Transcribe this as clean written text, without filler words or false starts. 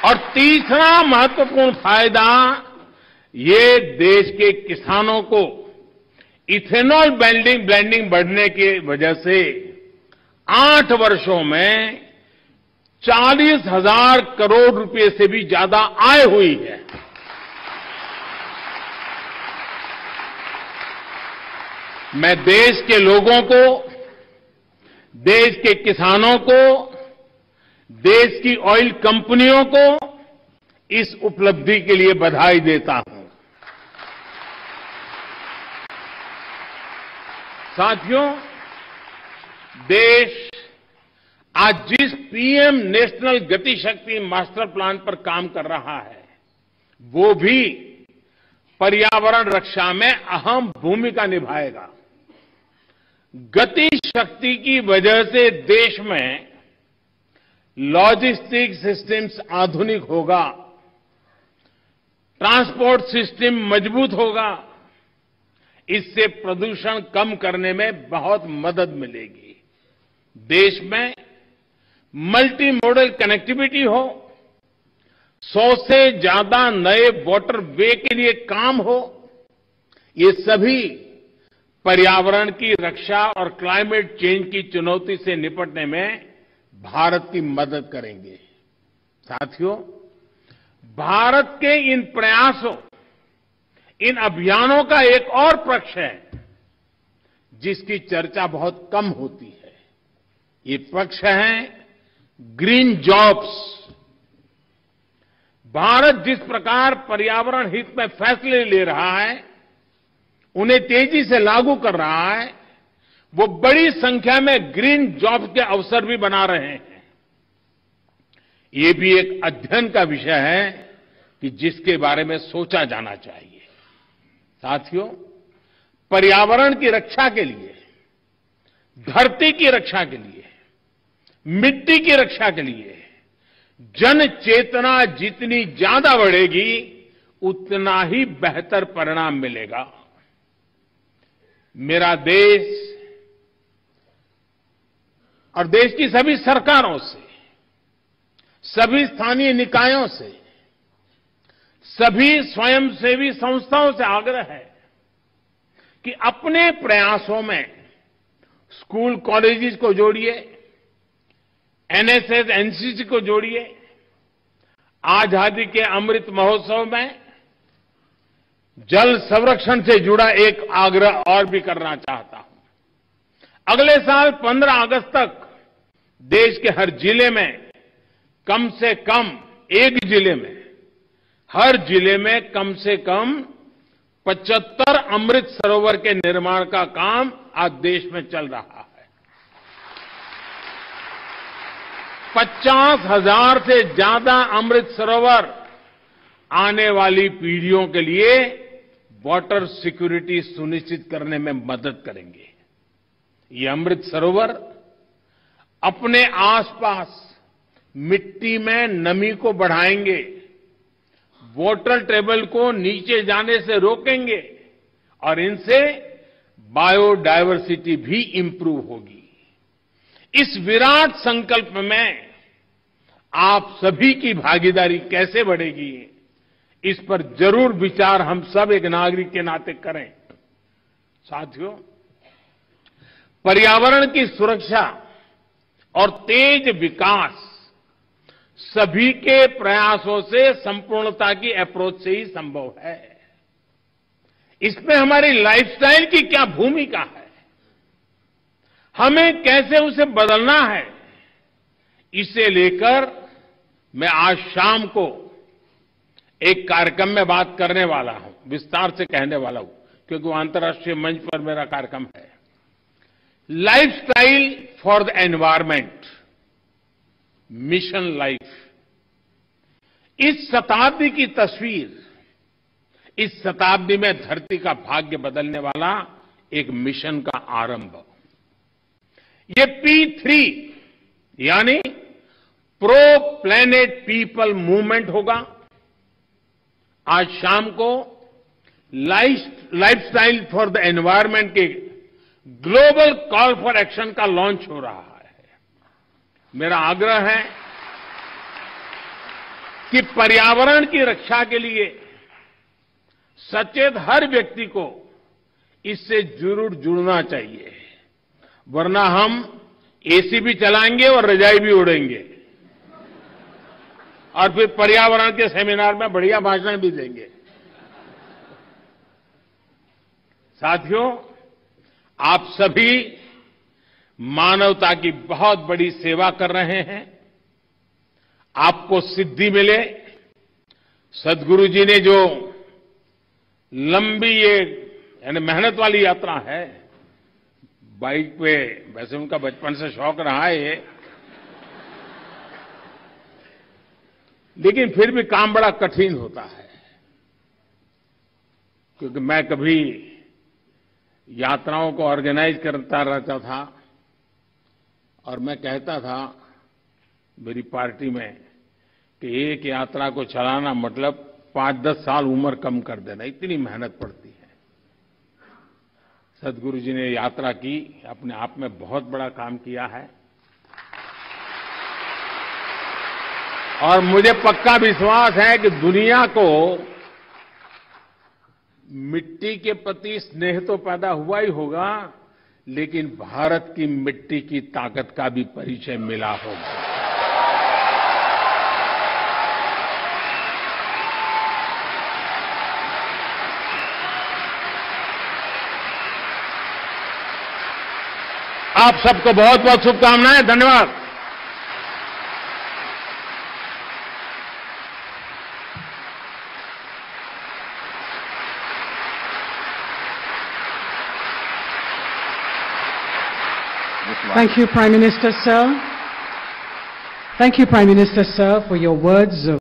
और तीसरा महत्वपूर्ण फायदा ये देश के किसानों को इथेनॉल ब्लेंडिंग बढ़ने की वजह से 8 वर्षों में 40,000 करोड़ रुपए से भी ज्यादा आय हुई है। मैं देश के लोगों को, देश के किसानों को, देश की ऑयल कंपनियों को इस उपलब्धि के लिए बधाई देता हूं। साथियों, देश आज जिस पीएम नेशनल गति शक्ति मास्टर प्लान पर काम कर रहा है, वो भी पर्यावरण रक्षा में अहम भूमिका निभाएगा। गति शक्ति की वजह से देश में लॉजिस्टिक सिस्टम्स आधुनिक होगा, ट्रांसपोर्ट सिस्टम मजबूत होगा। इससे प्रदूषण कम करने में बहुत मदद मिलेगी। देश में मल्टी मॉडल कनेक्टिविटी हो, 100 से ज्यादा नए वाटरवे के लिए काम हो, ये सभी पर्यावरण की रक्षा और क्लाइमेट चेंज की चुनौती से निपटने में भारत की मदद करेंगे। साथियों, भारत के इन प्रयासों, इन अभियानों का एक और पक्ष है जिसकी चर्चा बहुत कम होती है। ये पक्ष है ग्रीन जॉब्स। भारत जिस प्रकार पर्यावरण हित में फैसले ले रहा है, उन्हें तेजी से लागू कर रहा है, वो बड़ी संख्या में ग्रीन जॉब्स के अवसर भी बना रहे हैं। ये भी एक अध्ययन का विषय है कि जिसके बारे में सोचा जाना चाहिए। साथियों, पर्यावरण की रक्षा के लिए, धरती की रक्षा के लिए, मिट्टी की रक्षा के लिए जन चेतना जितनी ज्यादा बढ़ेगी, उतना ही बेहतर परिणाम मिलेगा। मेरा देश और देश की सभी सरकारों से, सभी स्थानीय निकायों से, सभी स्वयंसेवी संस्थाओं से आग्रह है कि अपने प्रयासों में स्कूल कॉलेजेस को जोड़िए, एनएसएस एनसीसी को जोड़िए। आजादी के अमृत महोत्सव में जल संरक्षण से जुड़ा एक आग्रह और भी करना चाहता हूं। अगले साल 15 अगस्त तक देश के हर जिले में कम से कम एक जिले में, हर जिले में कम से कम 75 अमृत सरोवर के निर्माण का काम आज देश में चल रहा है। 50,000 से ज्यादा अमृत सरोवर आने वाली पीढ़ियों के लिए वाटर सिक्योरिटी सुनिश्चित करने में मदद करेंगे। ये अमृत सरोवर अपने आसपास मिट्टी में नमी को बढ़ाएंगे, वाटर टेबल को नीचे जाने से रोकेंगे और इनसे बायोडायवर्सिटी भी इंप्रूव होगी। इस विराट संकल्प में आप सभी की भागीदारी कैसे बढ़ेगी, इस पर जरूर विचार हम सब एक नागरिक के नाते करें। साथियों, पर्यावरण की सुरक्षा और तेज विकास सभी के प्रयासों से संपूर्णता की अप्रोच से ही संभव है। इसमें हमारी लाइफस्टाइल की क्या भूमिका है, हमें कैसे उसे बदलना है, इसे लेकर मैं आज शाम को एक कार्यक्रम में बात करने वाला हूं, विस्तार से कहने वाला हूं, क्योंकि वो अंतर्राष्ट्रीय मंच पर मेरा कार्यक्रम है। Lifestyle for the environment, mission life. इस शताब्दी की तस्वीर, इस शताब्दी में धरती का भाग्य बदलने वाला एक मिशन का आरंभ। ये P3 यानी प्रो प्लेनेट पीपल मूवमेंट होगा। आज शाम को लाइफस्टाइल फॉर द एनवायरमेंट के ग्लोबल कॉल फॉर एक्शन का लॉन्च हो रहा है। मेरा आग्रह है कि पर्यावरण की रक्षा के लिए सचेत हर व्यक्ति को इससे जरूर जुड़ना चाहिए, वरना हम एसी भी चलाएंगे और रजाई भी उड़ेंगे और फिर पर्यावरण के सेमिनार में बढ़िया भाषण भी देंगे। साथियों, आप सभी मानवता की बहुत बड़ी सेवा कर रहे हैं। आपको सिद्धि मिले। सद्गुरु जी ने जो लंबी ये यानी मेहनत वाली यात्रा है, बाइक पे, वैसे उनका बचपन से शौक रहा है ये, लेकिन फिर भी काम बड़ा कठिन होता है, क्योंकि मैं कभी यात्राओं को ऑर्गेनाइज करता रहता था और मैं कहता था मेरी पार्टी में कि एक यात्रा को चलाना मतलब 5-10 साल उम्र कम कर देना, इतनी मेहनत पड़ती है। सद्गुरु जी ने यात्रा की, अपने आप में बहुत बड़ा काम किया है और मुझे पक्का विश्वास है कि दुनिया को मिट्टी के प्रति स्नेह तो पैदा हुआ ही होगा, लेकिन भारत की मिट्टी की ताकत का भी परिचय मिला होगा। आप सबको बहुत बहुत शुभकामनाएं। धन्यवाद। Thank you, Prime Minister, sir. Thank you, Prime Minister, sir, for your words of